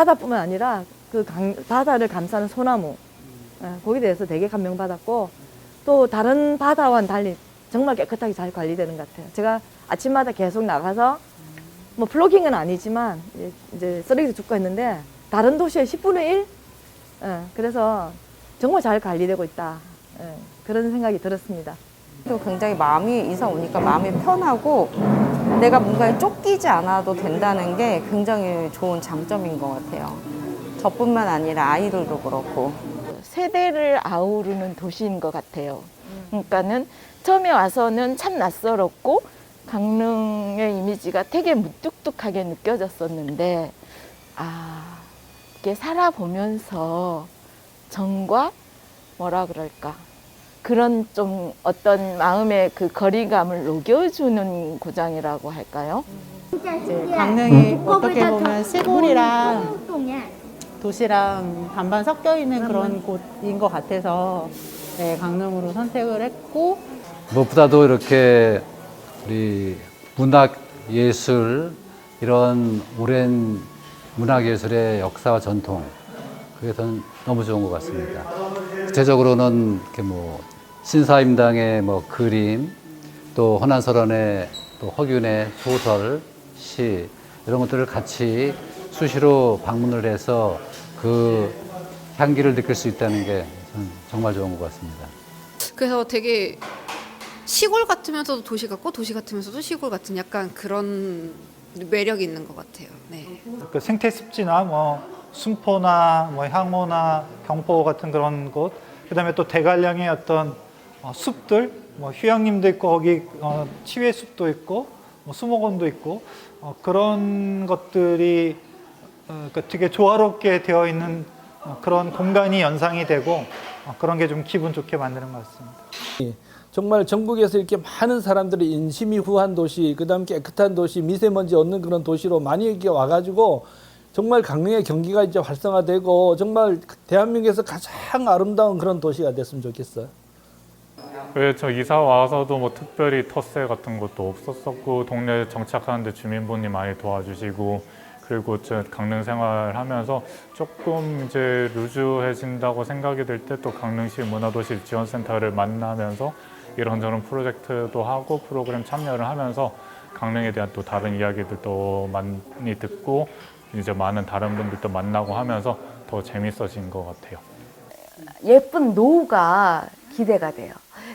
바다뿐만 아니라 그 바다를 감싸는 소나무, 거기에 대해서 되게 감명받았고, 또 다른 바다와는 달리 정말 깨끗하게 잘 관리되는 것 같아요. 제가 아침마다 계속 나가서 뭐 플로깅은 아니지만 이제 쓰레기도 줍고 했는데 다른 도시의 10분의 1? 그래서 정말 잘 관리되고 있다. 그런 생각이 들었습니다. 굉장히 마음이 이사 오니까 마음이 편하고 내가 뭔가에 쫓기지 않아도 된다는 게 굉장히 좋은 장점인 것 같아요. 저뿐만 아니라 아이들도 그렇고. 세대를 아우르는 도시인 것 같아요. 그러니까는 처음에 와서는 참 낯설었고 강릉의 이미지가 되게 무뚝뚝하게 느껴졌었는데, 이게 살아보면서 정과 뭐라 그럴까, 그런 좀 어떤 마음의 그 거리감을 녹여주는 고장이라고 할까요? 이제 강릉이 어떻게 보면 시골이랑 도시랑 반반 섞여 있는 그런 곳인 것 같아서 네, 강릉으로 선택을 했고, 무엇보다도 이렇게 우리 문학 예술, 이런 오랜 문학 예술의 역사와 전통, 그게 저는 너무 좋은 것 같습니다. 구체적으로는 이렇게 뭐 신사임당의 뭐 그림, 또 허난설원의 또 허균의 소설, 시, 이런 것들을 같이 수시로 방문을 해서 그 향기를 느낄 수 있다는 게 저는 정말 좋은 것 같습니다. 그래서 되게 시골 같으면서도 도시 같고 도시 같으면서도 시골 같은 약간 그런 매력이 있는 것 같아요. 네. 그 생태 습지나 뭐 순포나 뭐 향호나 경포 같은 그런 곳, 그다음에 또 대관령의 어떤 숲들, 뭐 휴양림도 있고 거기 치외 숲도 있고 뭐 수목원도 있고 그런 것들이 되게 조화롭게 되어 있는 그런 공간이 연상이 되고 그런 게 좀 기분 좋게 만드는 것 같습니다. 정말 전국에서 이렇게 많은 사람들이 인심이 후한 도시, 그다음 깨끗한 도시, 미세먼지 없는 그런 도시로 많이 이렇게 와가지고 정말 강릉의 경기가 이제 활성화되고 정말 대한민국에서 가장 아름다운 그런 도시가 됐으면 좋겠어요. 저 이사 와서도 뭐 특별히 텃세 같은 것도 없었었고, 동네 정착하는데 주민분이 많이 도와주시고, 그리고 저 강릉 생활하면서 조금 이제 루즈해진다고 생각이 들 때 또 강릉시 문화도시 지원센터를 만나면서 이런저런 프로젝트도 하고 프로그램 참여를 하면서 강릉에 대한 또 다른 이야기들도 많이 듣고 이제 많은 다른 분들도 만나고 하면서 더 재밌어진 것 같아요. 예쁜 노후가 기대가 돼요.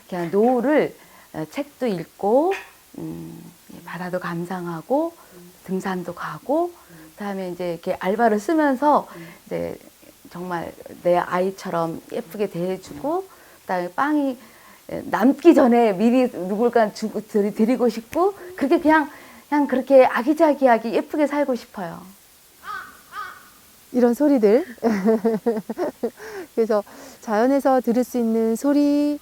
그냥 노후를 책도 읽고 바다도 감상하고 등산도 가고, 그다음에 이제 이렇게 알바를 쓰면서 이제 정말 내 아이처럼 예쁘게 대해주고, 그다음에 빵이 남기 전에 미리 누굴까 드리고 싶고, 그렇게 그냥 그렇게 아기자기하게 예쁘게 살고 싶어요. 이런 소리들. 그래서 자연에서 들을 수 있는 소리,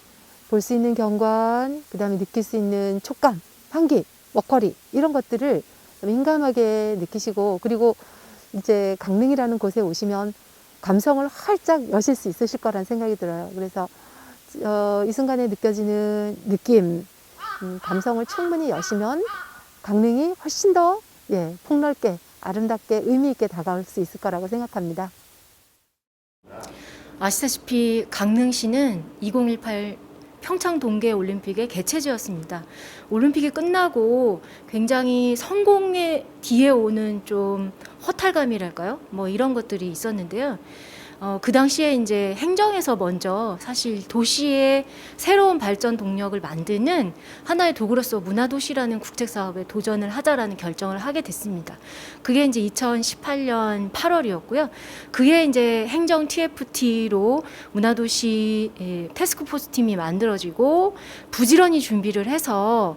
볼 수 있는 경관, 그 다음에 느낄 수 있는 촉감, 향기, 먹거리, 이런 것들을 민감하게 느끼시고, 그리고 이제 강릉이라는 곳에 오시면 감성을 활짝 여실 수 있으실 거란 생각이 들어요. 그래서 이 순간에 느껴지는 느낌, 감성을 충분히 여시면 강릉이 훨씬 더 폭넓게, 아름답게, 의미 있게 다가올 수 있을 거라고 생각합니다. 아시다시피 강릉시는 2018 평창 동계올림픽의 개최지였습니다. 올림픽이 끝나고 굉장히 성공의 뒤에 오는 좀 허탈감이랄까요? 뭐 이런 것들이 있었는데요. 그 당시에 이제 행정에서 먼저 사실 도시의 새로운 발전 동력을 만드는 하나의 도구로서 문화도시라는 국책사업에 도전을 하자라는 결정을 하게 됐습니다. 그게 이제 2018년 8월이었고요. 그게 이제 행정 TFT로 문화도시 태스크포스 팀이 만들어지고 부지런히 준비를 해서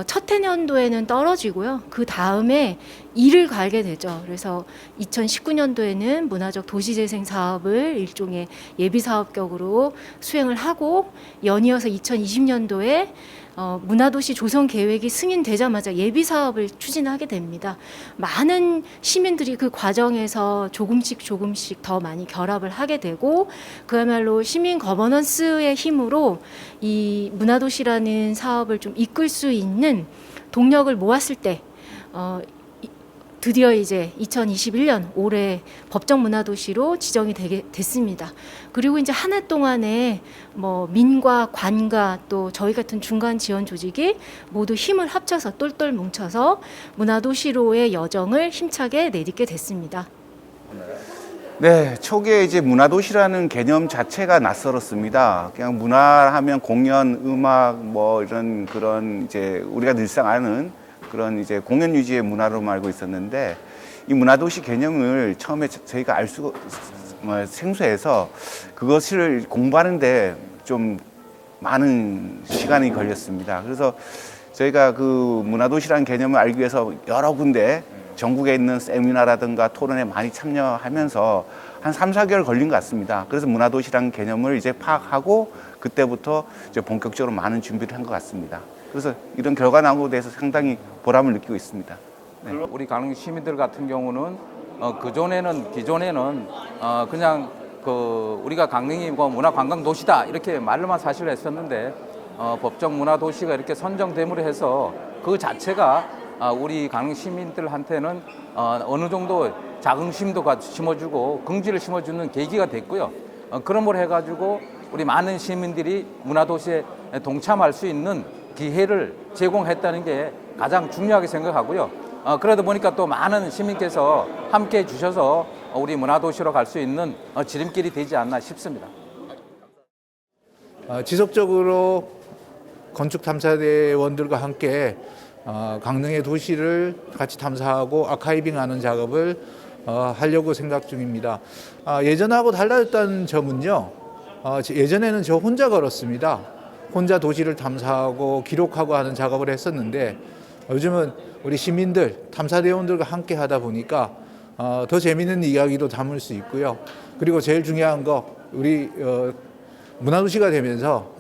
첫 해년도에는 떨어지고요. 그 다음에 일을 갈게 되죠. 그래서 2019년도에는 문화적 도시재생 사업을 일종의 예비사업격으로 수행을 하고, 연이어서 2020년도에 문화도시 조성 계획이 승인되자마자 예비사업을 추진하게 됩니다. 많은 시민들이 그 과정에서 조금씩 더 많이 결합을 하게 되고, 그야말로 시민 거버넌스의 힘으로 이 문화도시라는 사업을 좀 이끌 수 있는 동력을 모았을 때 드디어 이제 2021년 올해 법정 문화도시로 지정이 됐습니다. 그리고 이제 한 해 동안에 뭐 민과 관과 또 저희 같은 중간 지원 조직이 모두 힘을 합쳐서 똘똘 뭉쳐서 문화도시로의 여정을 힘차게 내딛게 됐습니다. 네, 초기에 이제 문화도시라는 개념 자체가 낯설었습니다. 그냥 문화하면 공연, 음악, 뭐 이런 그런 이제 우리가 늘상 아는 그런 이제 공연 유지의 문화로 알고 있었는데 이 문화도시 개념을 처음에 저희가 알 수가 생소해서 그것을 공부하는데 좀 많은 시간이 걸렸습니다. 그래서 저희가 그 문화도시라는 개념을 알기 위해서 여러 군데 전국에 있는 세미나라든가 토론에 많이 참여하면서 한 3, 4개월 걸린 것 같습니다. 그래서 문화도시라는 개념을 이제 파악하고 그때부터 이제 본격적으로 많은 준비를 한 것 같습니다. 그래서 이런 결과 나온 것에 대해서 상당히 보람을 느끼고 있습니다. 네. 우리 강릉 시민들 같은 경우는 기존에는 그냥 우리가 강릉이 뭐 문화관광도시다 이렇게 말로만 사실 했었는데 법정 문화도시가 이렇게 선정됨으로 해서 그 자체가 우리 강릉 시민들한테는 어느 정도 자긍심도 심어주고 긍지를 심어주는 계기가 됐고요. 그러므로 해가지고 우리 많은 시민들이 문화도시에 동참할 수 있는 기회를 제공했다는 게 가장 중요하게 생각하고요. 그러다 보니까 또 많은 시민께서 함께 해주셔서 우리 문화도시로 갈 수 있는 지름길이 되지 않나 싶습니다. 지속적으로 건축탐사대원들과 함께 강릉의 도시를 같이 탐사하고 아카이빙하는 작업을 하려고 생각 중입니다. 예전하고 달라졌다는 점은요. 예전에는 저 혼자 걸었습니다. 혼자 도시를 탐사하고 기록하고 하는 작업을 했었는데 요즘은 우리 시민들, 탐사대원들과 함께 하다 보니까 더 재미있는 이야기도 담을 수 있고요. 그리고 제일 중요한 거 우리 문화도시가 되면서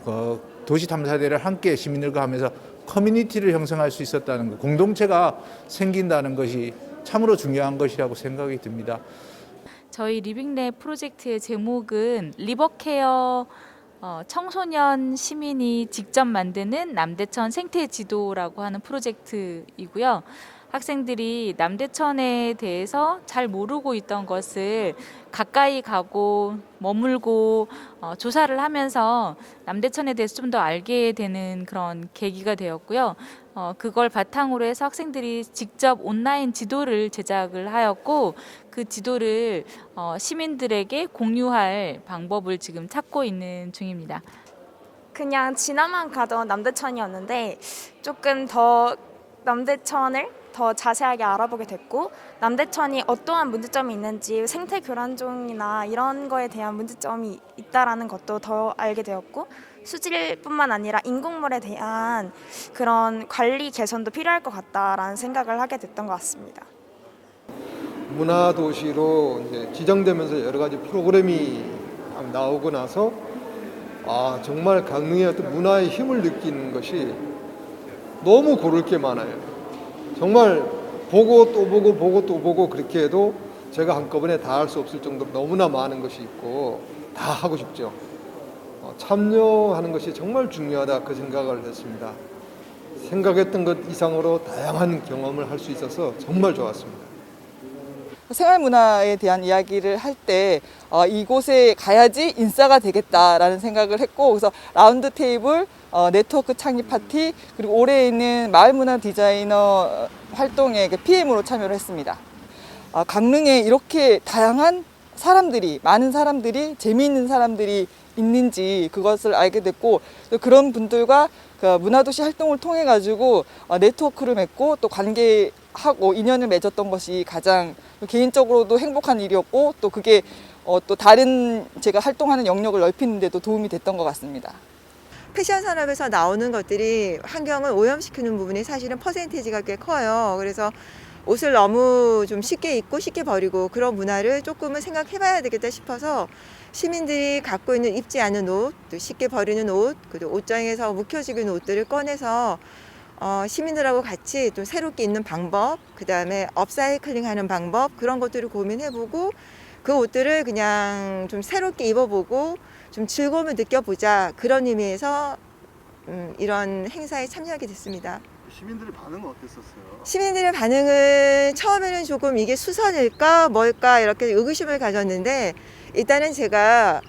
도시탐사대를 함께 시민들과 하면서 커뮤니티를 형성할 수 있었다는 것, 공동체가 생긴다는 것이 참으로 중요한 것이라고 생각이 듭니다. 저희 리빙랩 프로젝트의 제목은 리버케어 청소년 시민이 직접 만드는 남대천 생태 지도라고 하는 프로젝트이고요. 학생들이 남대천에 대해서 잘 모르고 있던 것을 가까이 가고 머물고 조사를 하면서 남대천에 대해서 좀 더 알게 되는 그런 계기가 되었고요. 그걸 바탕으로 해서 학생들이 직접 온라인 지도를 제작을 하였고 그 지도를 시민들에게 공유할 방법을 지금 찾고 있는 중입니다. 그냥 지나만 가던 남대천이었는데 조금 더 남대천을 더 자세하게 알아보게 됐고 남대천이 어떠한 문제점이 있는지 생태 교란종이나 이런 거에 대한 문제점이 있다라는 것도 더 알게 되었고 수질뿐만 아니라 인공물에 대한 그런 관리 개선도 필요할 것 같다라는 생각을 하게 됐던 것 같습니다. 문화도시로 이제 지정되면서 여러 가지 프로그램이 나오고 나서 정말 강릉의 어떤 문화의 힘을 느끼는 것이 너무 고를 게 많아요. 정말 보고 또 보고 보고 또 보고 그렇게 해도 제가 한꺼번에 다 할 수 없을 정도로 너무나 많은 것이 있고 다 하고 싶죠. 참여하는 것이 정말 중요하다 그 생각을 했습니다. 생각했던 것 이상으로 다양한 경험을 할 수 있어서 정말 좋았습니다. 생활문화에 대한 이야기를 할 때 이곳에 가야지 인싸가 되겠다라는 생각을 했고 그래서 라운드 테이블, 네트워크 창립 파티 그리고 올해 있는 마을문화 디자이너 활동에 PM으로 참여를 했습니다. 강릉에 이렇게 다양한 사람들이 많은 사람들이 재미있는 사람들이 있는지 그것을 알게 됐고 그런 분들과 그 문화도시 활동을 통해 가지고 네트워크를 맺고 또 관계하고 인연을 맺었던 것이 가장 개인적으로도 행복한 일이었고 또 그게 또 다른 제가 활동하는 영역을 넓히는 데도 도움이 됐던 것 같습니다. 패션 산업에서 나오는 것들이 환경을 오염시키는 부분이 사실은 퍼센테이지가 꽤 커요. 그래서 옷을 너무 좀 쉽게 입고 쉽게 버리고 그런 문화를 조금은 생각해 봐야 되겠다 싶어서 시민들이 갖고 있는 입지 않은 옷, 또 쉽게 버리는 옷, 그리고 옷장에서 묵혀지고 있는 옷들을 꺼내서 시민들하고 같이 좀 새롭게 입는 방법, 그 다음에 업사이클링 하는 방법 그런 것들을 고민해보고 그 옷들을 그냥 좀 새롭게 입어보고 좀 즐거움을 느껴보자 그런 의미에서 이런 행사에 참여하게 됐습니다. 시민들의 반응은 어땠었어요? 시민들의 반응은 처음에는 조금 이게 수선일까 뭘까 이렇게 의구심을 가졌는데 일단은 제가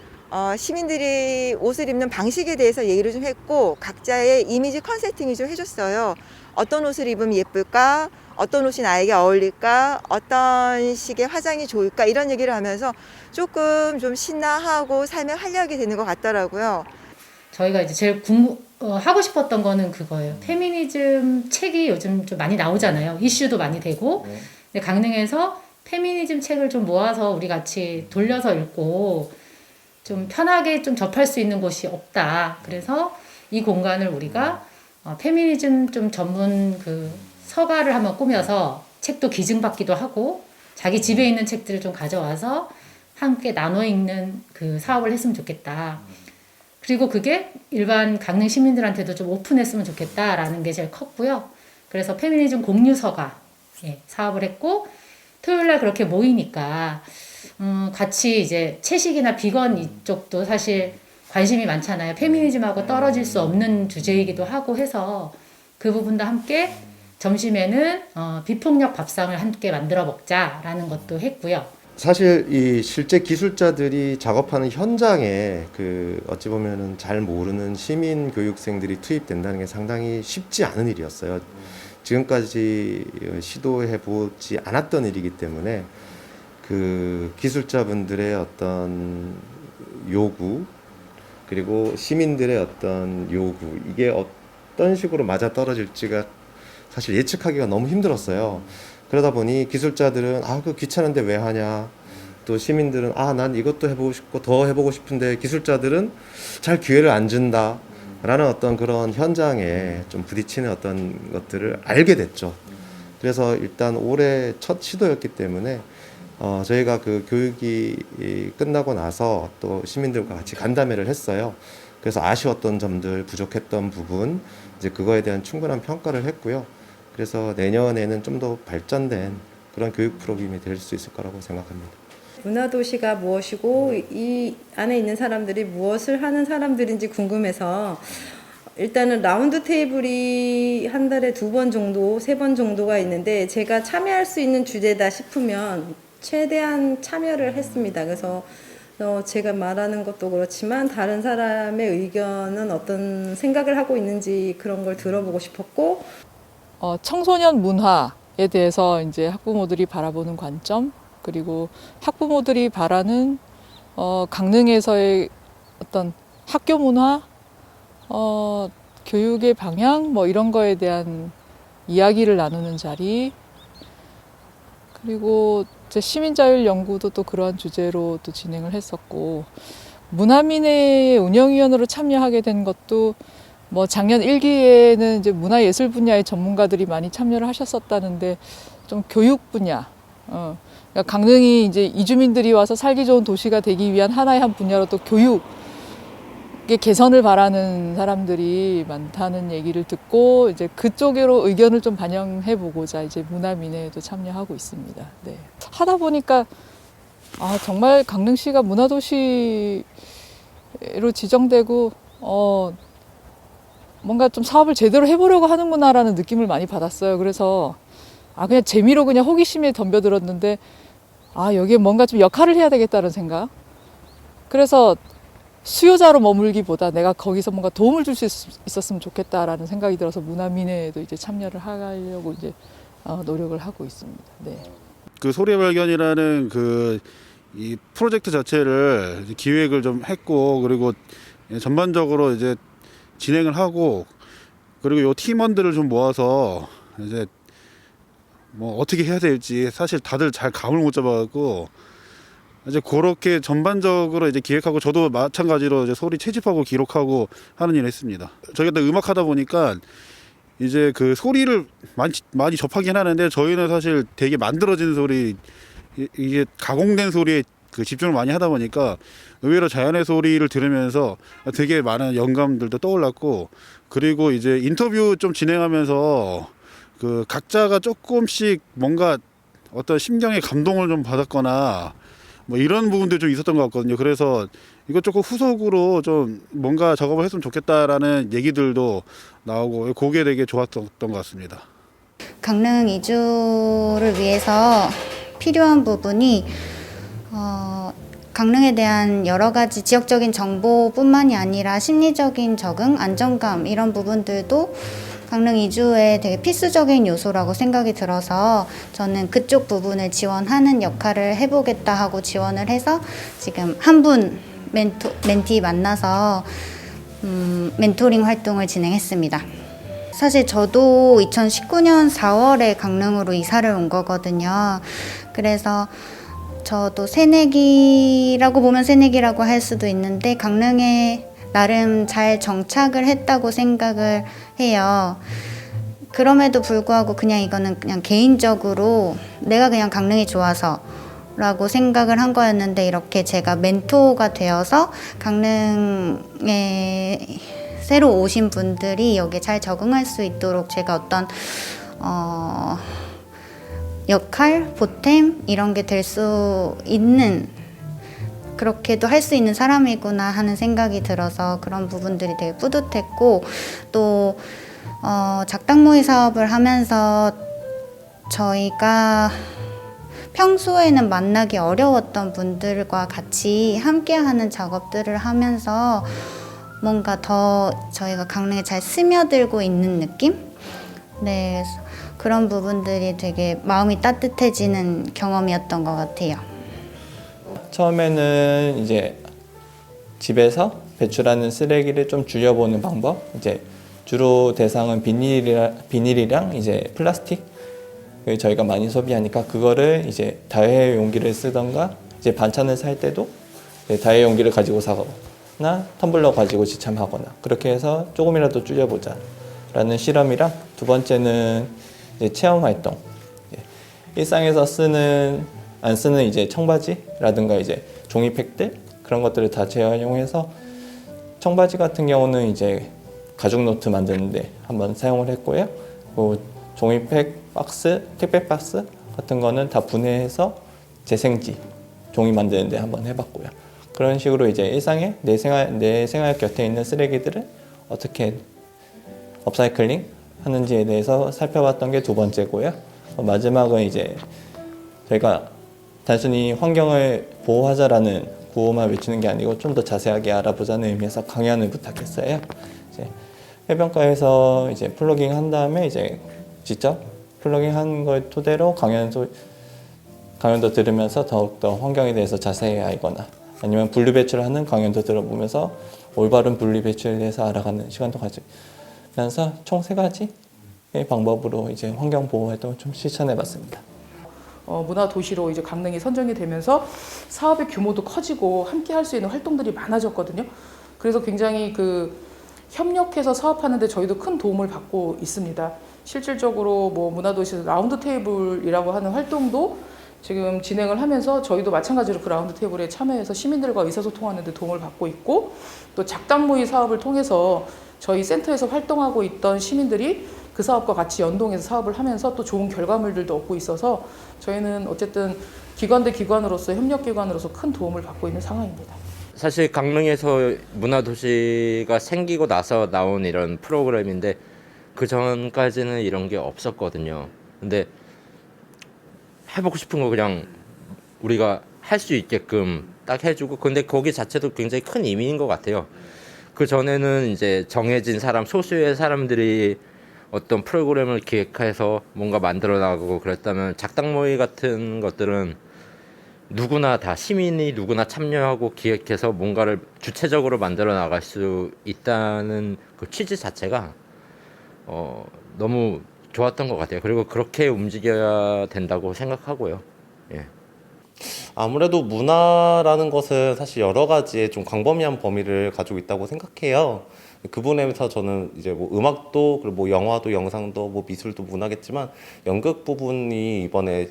시민들이 옷을 입는 방식에 대해서 얘기를 좀 했고 각자의 이미지 컨셉팅을 좀 해줬어요. 어떤 옷을 입으면 예쁠까? 어떤 옷이 나에게 어울릴까? 어떤 식의 화장이 좋을까? 이런 얘기를 하면서 조금 좀 신나하고 삶에 활력이 되는 것 같더라고요. 저희가 이제 제일 하고 싶었던 거는 그거예요. 페미니즘 책이 요즘 좀 많이 나오잖아요. 이슈도 많이 되고. 근데 강릉에서 페미니즘 책을 좀 모아서 우리 같이 돌려서 읽고 좀 편하게 좀 접할 수 있는 곳이 없다. 그래서 이 공간을 우리가 페미니즘 좀 전문 그 서가를 한번 꾸며서 책도 기증받기도 하고 자기 집에 있는 책들을 좀 가져와서 함께 나눠 읽는 그 사업을 했으면 좋겠다. 그리고 그게 일반 강릉 시민들한테도 좀 오픈했으면 좋겠다라는 게 제일 컸고요. 그래서 페미니즘 공유서가 사업을 했고 토요일날 그렇게 모이니까 같이 이제 채식이나 비건 이쪽도 사실 관심이 많잖아요. 페미니즘하고 떨어질 수 없는 주제이기도 하고 해서 그 부분도 함께 점심에는 비폭력 밥상을 함께 만들어 먹자라는 것도 했고요. 사실 이 실제 기술자들이 작업하는 현장에 그 어찌 보면은 잘 모르는 시민 교육생들이 투입된다는 게 상당히 쉽지 않은 일이었어요. 지금까지 시도해 보지 않았던 일이기 때문에 그 기술자분들의 어떤 요구 그리고 시민들의 어떤 요구 이게 어떤 식으로 맞아 떨어질지가 사실 예측하기가 너무 힘들었어요. 그러다 보니 기술자들은 그 귀찮은데 왜 하냐, 또 시민들은 난 이것도 해보고 싶고 더 해보고 싶은데 기술자들은 잘 기회를 안 준다 라는 어떤 그런 현장에 좀 부딪히는 어떤 것들을 알게 됐죠. 그래서 일단 올해 첫 시도였기 때문에 저희가 그 교육이 끝나고 나서 또 시민들과 같이 간담회를 했어요. 그래서 아쉬웠던 점들, 부족했던 부분, 이제 그거에 대한 충분한 평가를 했고요. 그래서 내년에는 좀 더 발전된 그런 교육 프로그램이 될 수 있을 거라고 생각합니다. 문화도시가 무엇이고 이 안에 있는 사람들이 무엇을 하는 사람들인지 궁금해서 일단은 라운드 테이블이 한 달에 2번 정도, 3번 정도가 있는데 제가 참여할 수 있는 주제다 싶으면 최대한 참여를 했습니다. 그래서 제가 말하는 것도 그렇지만 다른 사람의 의견은 어떤 생각을 하고 있는지 그런 걸 들어보고 싶었고 청소년 문화에 대해서 이제 학부모들이 바라보는 관점 그리고 학부모들이 바라는 강릉에서의 어떤 학교 문화, 교육의 방향 뭐 이런 거에 대한 이야기를 나누는 자리 그리고 시민자율 연구도 또 그러한 주제로 또 진행을 했었고 문화민회 운영위원으로 참여하게 된 것도 뭐 작년 1기에는 이제 문화예술 분야의 전문가들이 많이 참여를 하셨었다는데 좀 교육 분야, 그러니까 강릉이 이제 이주민들이 와서 살기 좋은 도시가 되기 위한 하나의 한 분야로 또 교육의 개선을 바라는 사람들이 많다는 얘기를 듣고 이제 그쪽으로 의견을 좀 반영해 보고자 이제 문화민회에도 참여하고 있습니다. 네. 하다 보니까 정말 강릉시가 문화도시로 지정되고 뭔가 좀 사업을 제대로 해보려고 하는구나라는 느낌을 많이 받았어요. 그래서 그냥 재미로 그냥 호기심에 덤벼들었는데 여기에 뭔가 좀 역할을 해야 되겠다는 생각. 그래서 수요자로 머물기보다 내가 거기서 뭔가 도움을 줄 수 있었으면 좋겠다라는 생각이 들어서 문화민회에도 이제 참여를 하려고 이제 노력을 하고 있습니다. 네. 그 소리의 발견이라는 이 프로젝트 자체를 기획을 좀 했고 그리고 전반적으로 이제 진행을 하고 그리고 이 팀원들을 좀 모아서 이제 뭐 어떻게 해야 될지 사실 다들 잘 감을 못 잡아갖고 이제 그렇게 전반적으로 이제 기획하고 저도 마찬가지로 이제 소리 채집하고 기록하고 하는 일을 했습니다. 저희가 또 음악 하다 보니까 이제 그 소리를 많이 접하긴 하는데 저희는 사실 되게 만들어진 소리 이게 가공된 소리에 집중을 많이 하다 보니까 의외로 자연의 소리를 들으면서 되게 많은 영감들도 떠올랐고 그리고 이제 인터뷰 좀 진행하면서 각자가 조금씩 뭔가 어떤 심경의 감동을 좀 받았거나 뭐 이런 부분도 좀 있었던 것 같거든요. 그래서 이거 조금 후속으로 좀 뭔가 작업을 했으면 좋겠다라는 얘기들도 나오고 그게 되게 좋았던 것 같습니다. 강릉 이주를 위해서 필요한 부분이 강릉에 대한 여러 가지 지역적인 정보뿐만이 아니라 심리적인 적응, 안정감 이런 부분들도 강릉 이주의 되게 필수적인 요소라고 생각이 들어서 저는 그쪽 부분을 지원하는 역할을 해보겠다 하고 지원을 해서 지금 한 분 멘티 만나서 멘토링 활동을 진행했습니다. 사실 저도 2019년 4월에 강릉으로 이사를 온 거거든요. 그래서 저도 새내기라고 보면 새내기라고 할 수도 있는데 강릉에 나름 잘 정착을 했다고 생각을 해요. 그럼에도 불구하고 그냥 이거는 그냥 개인적으로 내가 그냥 강릉이 좋아서 라고 생각을 한 거였는데 이렇게 제가 멘토가 되어서 강릉에 새로 오신 분들이 여기에 잘 적응할 수 있도록 제가 어떤 역할, 보탬 이런 게 될 수 있는 그렇게도 할 수 있는 사람이구나 하는 생각이 들어서 그런 부분들이 되게 뿌듯했고 또 작당모의 사업을 하면서 저희가 평소에는 만나기 어려웠던 분들과 같이 함께하는 작업들을 하면서 뭔가 더 저희가 강릉에 잘 스며들고 있는 느낌? 네, 그런 부분들이 되게 마음이 따뜻해지는 경험이었던 것 같아요. 처음에는 이제 집에서 배출하는 쓰레기를 좀 줄여보는 방법. 이제 주로 대상은 비닐이랑 이제 플라스틱. 저희가 많이 소비하니까 그거를 이제 다회 용기를 쓰던가 이제 반찬을 살 때도 다회 용기를 가지고 사거나 텀블러 가지고 지참하거나 그렇게 해서 조금이라도 줄여보자라는 실험이랑 두 번째는 이제 체험 활동. 일상에서 안 쓰는 이제 청바지라든가 이제 종이팩들 그런 것들을 다 재활용해서 청바지 같은 경우는 이제 가죽 노트 만드는데 한번 사용을 했고요. 종이팩 박스, 택배 박스 같은 거는 다 분해해서 재생지 종이 만드는데 한번 해봤고요. 그런 식으로 이제 일상에 내 생활 곁에 있는 쓰레기들을 어떻게 업사이클링 하는지에 대해서 살펴봤던 게 두 번째고요. 마지막은 이제 저희가 단순히 환경을 보호하자라는 구호만 외치는 게 아니고 좀 더 자세하게 알아보자는 의미에서 강연을 부탁했어요. 이제 해변가에서 이제 플로깅 한 다음에 이제 직접 플로깅 한 걸 토대로 강연도 들으면서 더욱더 환경에 대해서 자세히 알거나 아니면 분리배출하는 강연도 들어보면서 올바른 분리배출에 대해서 알아가는 시간도 가지면서 총 3가지의 방법으로 이제 환경보호 활동을 좀 실천해봤습니다. 문화도시로 이제 강릉이 선정이 되면서 사업의 규모도 커지고 함께 할 수 있는 활동들이 많아졌거든요. 그래서 굉장히 협력해서 사업하는데 저희도 큰 도움을 받고 있습니다. 실질적으로 문화도시에서 라운드 테이블이라고 하는 활동도 지금 진행을 하면서 저희도 마찬가지로 그 라운드 테이블에 참여해서 시민들과 의사소통하는 데 도움을 받고 있고 또 작당모의 사업을 통해서 저희 센터에서 활동하고 있던 시민들이 그 사업과 같이 연동해서 사업을 하면서 또 좋은 결과물들도 얻고 있어서 저희는 어쨌든 기관 대 기관으로서 협력기관으로서 큰 도움을 받고 있는 상황입니다. 사실 강릉에서 문화도시가 생기고 나서 나온 이런 프로그램인데 그 전까지는 이런 게 없었거든요. 근데 해보고 싶은 거 그냥 우리가 할 수 있게끔 딱 해주고 근데 거기 자체도 굉장히 큰 의미인 것 같아요. 그 전에는 이제 정해진 소수의 사람들이 어떤 프로그램을 기획해서 뭔가 만들어 나가고 그랬다면 작당모의 같은 것들은 누구나 다 시민이 누구나 참여하고 기획해서 뭔가를 주체적으로 만들어 나갈 수 있다는 그 취지 자체가 너무 좋았던 것 같아요. 그리고 그렇게 움직여야 된다고 생각하고요. 예. 아무래도 문화라는 것은 사실 여러 가지의 좀 광범위한 범위를 가지고 있다고 생각해요. 그 부분에서 저는 이제 음악도 그리고 영화도 영상도 미술도 문화겠지만 연극 부분이 이번에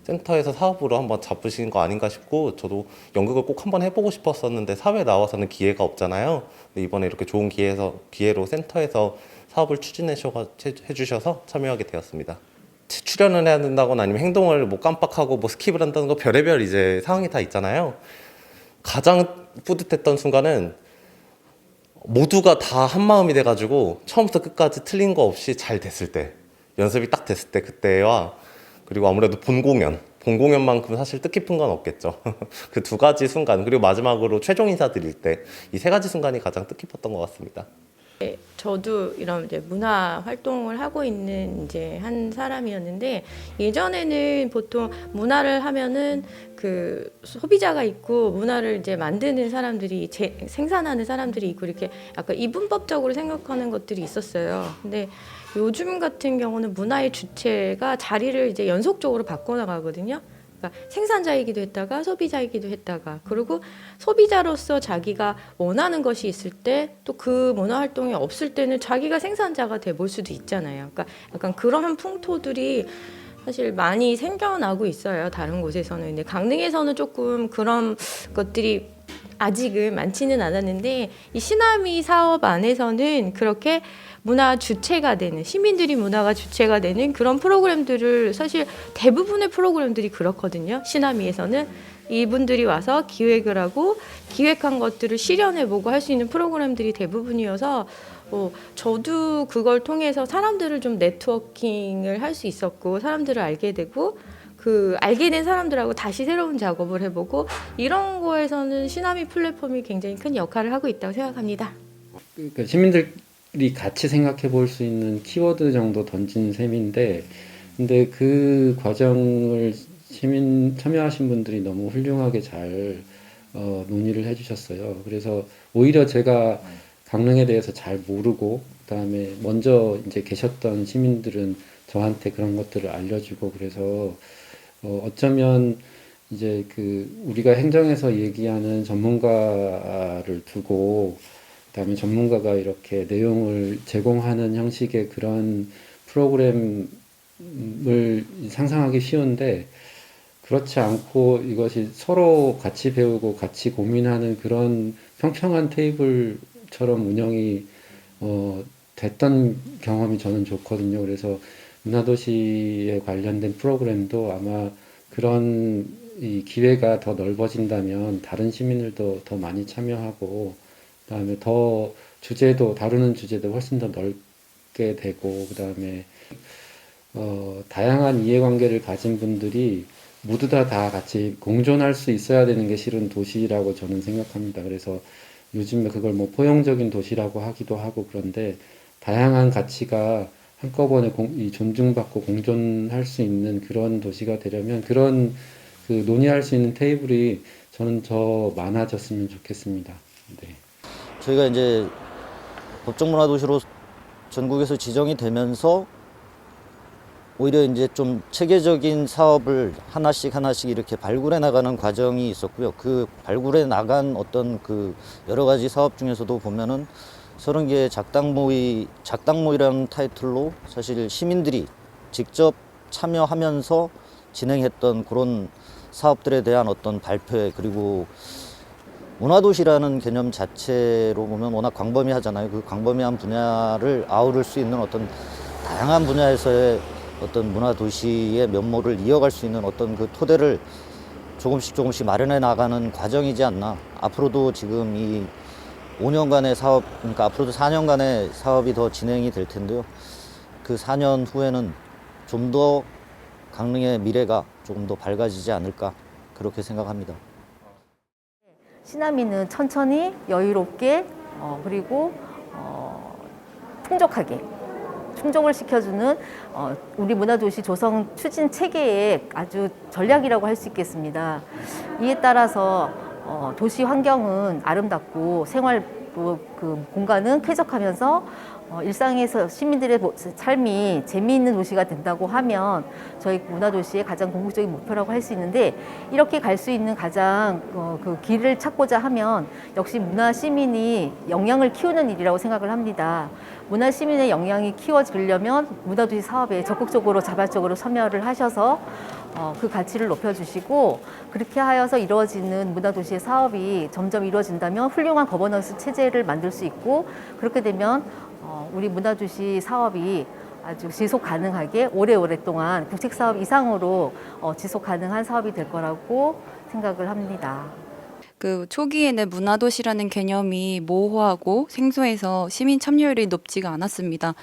센터에서 사업으로 한번 잡으신 거 아닌가 싶고 저도 연극을 꼭 한번 해보고 싶었었는데 사회에 나와서는 기회가 없잖아요. 근데 이번에 이렇게 좋은 기회로 센터에서 사업을 추진해 주셔서 참여하게 되었습니다. 출연을 해야 된다거나 아니면 행동을 뭐 깜빡하고 뭐 스킵을 한다는 거 별의별 이제 상황이 다 있잖아요. 가장 뿌듯했던 순간은 모두가 다 한마음이 돼가지고 처음부터 끝까지 틀린 거 없이 잘 됐을 때, 연습이 딱 됐을 때 그때와, 그리고 아무래도 본 공연만큼 사실 뜻깊은 건 없겠죠. 그 두 가지 순간, 그리고 마지막으로 최종 인사 드릴 때 이 세 가지 순간이 가장 뜻깊었던 것 같습니다. 네, 저도 이런 이제 문화 활동을 하고 있는 이제 한 사람이었는데, 예전에는 보통 문화를 하면은 그 소비자가 있고 문화를 이제 만드는 사람들이 생산하는 사람들이 있고 이렇게 약간 이분법적으로 생각하는 것들이 있었어요. 근데 요즘 같은 경우는 문화의 주체가 자리를 이제 연속적으로 바꿔나가거든요. 그러니까 생산자이기도 했다가 소비자이기도 했다가, 그리고 소비자로서 자기가 원하는 것이 있을 때 또 그 문화 활동이 없을 때는 자기가 생산자가 돼 볼 수도 있잖아요. 그러니까 약간 그러한 풍토들이 사실 많이 생겨나고 있어요, 다른 곳에서는. 근데 강릉에서는 조금 그런 것들이 아직은 많지는 않았는데, 이 시나미 사업 안에서는 그렇게 문화 주체가 되는, 시민들이 문화가 주체가 되는 그런 프로그램들을, 사실 대부분의 프로그램들이 그렇거든요. 시나미에서는 이분들이 와서 기획을 하고 기획한 것들을 실현해보고 할 수 있는 프로그램들이 대부분이어서 저도 그걸 통해서 사람들을 좀 네트워킹을 할 수 있었고, 사람들을 알게 되고, 그 알게 된 사람들하고 다시 새로운 작업을 해보고, 이런 거에서는 시나미 플랫폼이 굉장히 큰 역할을 하고 있다고 생각합니다. 그러니까 시민들이 같이 생각해 볼 수 있는 키워드 정도 던진 셈인데, 근데 그 과정을 시민 참여하신 분들이 너무 훌륭하게 잘 논의를 해주셨어요. 그래서 오히려 제가 강릉에 대해서 잘 모르고, 그다음에 먼저 이제 계셨던 시민들은 저한테 그런 것들을 알려주고, 그래서 어쩌면 이제 그 우리가 행정에서 얘기하는 전문가를 두고, 그다음에 전문가가 이렇게 내용을 제공하는 형식의 그런 프로그램을 상상하기 쉬운데, 그렇지 않고 이것이 서로 같이 배우고 같이 고민하는 그런 평평한 테이블처럼 운영이 됐던 경험이 저는 좋거든요. 그래서 문화도시에 관련된 프로그램도 아마 그런 이 기회가 더 넓어진다면 다른 시민들도 더 많이 참여하고, 그다음에 더 다루는 주제도 훨씬 더 넓게 되고, 그다음에 다양한 이해관계를 가진 분들이 모두 다 같이 공존할 수 있어야 되는 게 실은 도시라고 저는 생각합니다. 그래서 요즘에 그걸 뭐 포용적인 도시라고 하기도 하고, 그런데 다양한 가치가 한꺼번에 존중받고 공존할 수 있는 그런 도시가 되려면 그런 그 논의할 수 있는 테이블이 저는 더 많아졌으면 좋겠습니다. 네. 저희가 이제 법정문화도시로 전국에서 지정이 되면서 오히려 이제 좀 체계적인 사업을 하나씩 이렇게 발굴해 나가는 과정이 있었고요. 그 발굴해 나간 어떤 그 여러 가지 사업 중에서도 보면은 30개의 작당모의라는 타이틀로 사실 시민들이 직접 참여하면서 진행했던 그런 사업들에 대한 어떤 발표회, 그리고 문화도시라는 개념 자체로 보면 워낙 광범위하잖아요. 그 광범위한 분야를 아우를 수 있는 어떤 다양한 분야에서의 어떤 문화도시의 면모를 이어갈 수 있는 어떤 그 토대를 조금씩 마련해 나가는 과정이지 않나. 앞으로도 지금 이 5년간의 사업, 그러니까 앞으로도 4년간의 사업이 더 진행이 될 텐데요. 그 4년 후에는 좀 더 강릉의 미래가 조금 더 밝아지지 않을까, 그렇게 생각합니다. 시나미는 천천히 여유롭게 그리고 풍족하게 충족을 시켜주는 우리 문화도시 조성 추진 체계의 아주 전략이라고 할 수 있겠습니다. 이에 따라서 도시 환경은 아름답고 생활 그 공간은 쾌적하면서 일상에서 시민들의 삶이 재미있는 도시가 된다고 하면 저희 문화도시의 가장 궁극적인 목표라고 할 수 있는데, 이렇게 갈 수 있는 가장 그 길을 찾고자 하면 역시 문화 시민이 역량을 키우는 일이라고 생각을 합니다. 문화 시민의 역량이 키워지려면 문화도시 사업에 적극적으로 자발적으로 참여를 하셔서 그 가치를 높여주시고, 그렇게 하여서 이루어지는 문화도시의 사업이 점점 이루어진다면 훌륭한 거버넌스 체제를 만들 수 있고, 그렇게 되면 우리 문화도시 사업이 아주 지속 가능하게 오래오랫동안 국책 사업 이상으로 지속 가능한 사업이 될 거라고 생각을 합니다. 그 초기에는 문화도시라는 개념이 모호하고 생소해서 시민 참여율이 높지가 않았습니다.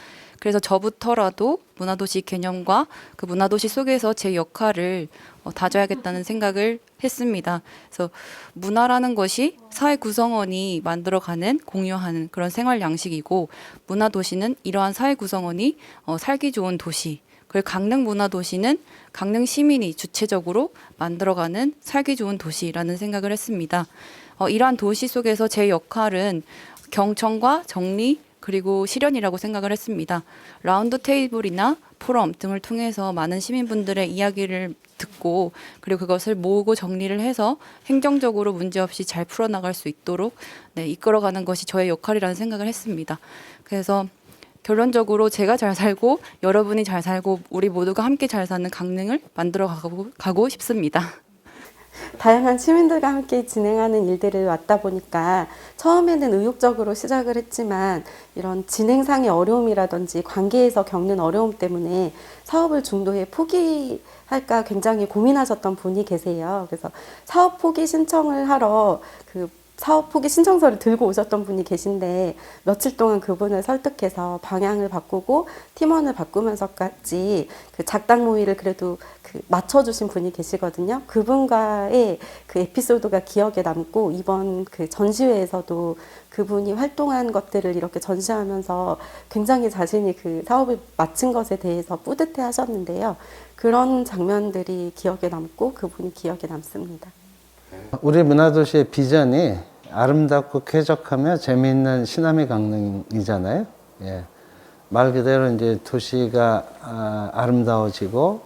그래서 저부터라도 문화도시 개념과 그 문화도시 속에서 제 역할을 다져야겠다는 생각을 했습니다. 그래서 문화라는 것이 사회 구성원이 만들어가는 공유하는 그런 생활 양식이고 문화도시는 이러한 사회 구성원이 살기 좋은 도시, 그리고 강릉 문화도시는 강릉 시민이 주체적으로 만들어가는 살기 좋은 도시라는 생각을 했습니다. 이러한 도시 속에서 제 역할은 경청과 정리 그리고 실현이라고 생각을 했습니다. 라운드 테이블이나 포럼 등을 통해서 많은 시민분들의 이야기를 듣고 그리고 그것을 모으고 정리를 해서 행정적으로 문제없이 잘 풀어나갈 수 있도록 이끌어가는 것이 저의 역할이라는 생각을 했습니다. 그래서 결론적으로 제가 잘 살고 여러분이 잘 살고 우리 모두가 함께 잘 사는 강릉을 만들어 가고 싶습니다. 다양한 시민들과 함께 진행하는 일들을 맡다 보니까 처음에는 의욕적으로 시작을 했지만 이런 진행상의 어려움이라든지 관계에서 겪는 어려움 때문에 사업을 중도에 포기할까 굉장히 고민하셨던 분이 계세요. 그래서 사업 포기 신청을 하러 사업 포기 신청서를 들고 오셨던 분이 계신데 며칠 동안 그분을 설득해서 방향을 바꾸고 팀원을 바꾸면서까지 그 작당 모의를 그래도 맞춰주신 분이 계시거든요. 그분과의 그 에피소드가 기억에 남고 이번 그 전시회에서도 그분이 활동한 것들을 이렇게 전시하면서 굉장히 자신이 그 사업을 마친 것에 대해서 뿌듯해 하셨는데요. 그런 장면들이 기억에 남고 그분이 기억에 남습니다. 우리 문화도시의 비전이 아름답고 쾌적하며 재미있는 시나미 강릉이잖아요. 예. 말 그대로 이제 도시가 아름다워지고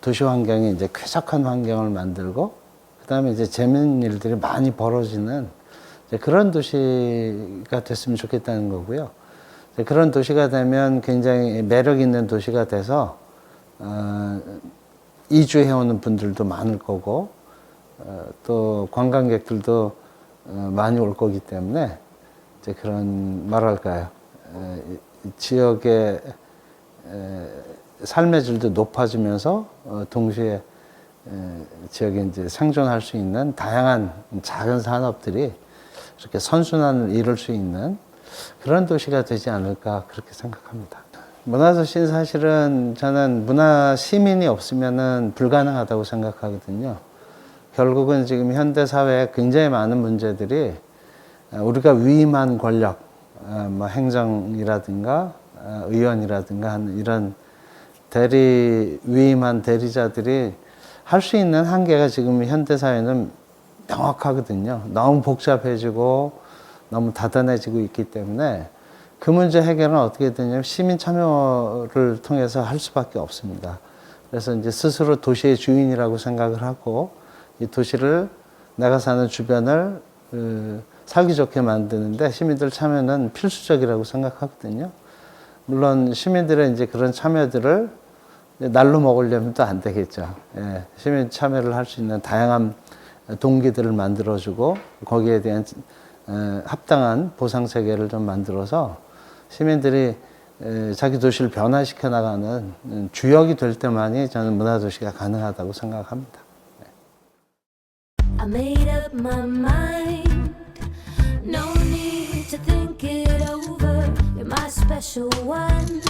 도시 환경이 이제 쾌적한 환경을 만들고 그다음에 이제 재미있는 일들이 많이 벌어지는 이제 그런 도시가 됐으면 좋겠다는 거고요. 이제 그런 도시가 되면 굉장히 매력 있는 도시가 돼서 이주해 오는 분들도 많을 거고 또 관광객들도 많이 올 거기 때문에 이제 그런 뭐랄까요 지역의 삶의 질도 높아지면서 동시에 지역에 이제 생존할 수 있는 다양한 작은 산업들이 이렇게 선순환을 이룰 수 있는 그런 도시가 되지 않을까 그렇게 생각합니다. 문화도시는 사실은 저는 문화 시민이 없으면은 불가능하다고 생각하거든요. 결국은 지금 현대 사회에 굉장히 많은 문제들이 우리가 위임한 권력, 뭐 행정이라든가 의원이라든가 하는 이런 위임한 대리자들이 할 수 있는 한계가 지금 현대 사회는 명확하거든요. 너무 복잡해지고 너무 다단해지고 있기 때문에 그 문제 해결은 어떻게 되냐면 시민 참여를 통해서 할 수밖에 없습니다. 그래서 이제 스스로 도시의 주인이라고 생각을 하고 이 도시를 내가 사는 주변을 살기 좋게 만드는데 시민들 참여는 필수적이라고 생각하거든요. 물론 시민들의 이제 그런 참여들을 날로 먹으려면 또 안 되겠죠. 예, 시민 참여를 할 수 있는 다양한 동기들을 만들어주고 거기에 대한 합당한 보상 체계를 좀 만들어서 시민들이 자기 도시를 변화시켜 나가는 주역이 될 때만이 저는 문화도시가 가능하다고 생각합니다. I made up my mind. No need to think it over. You're my special one.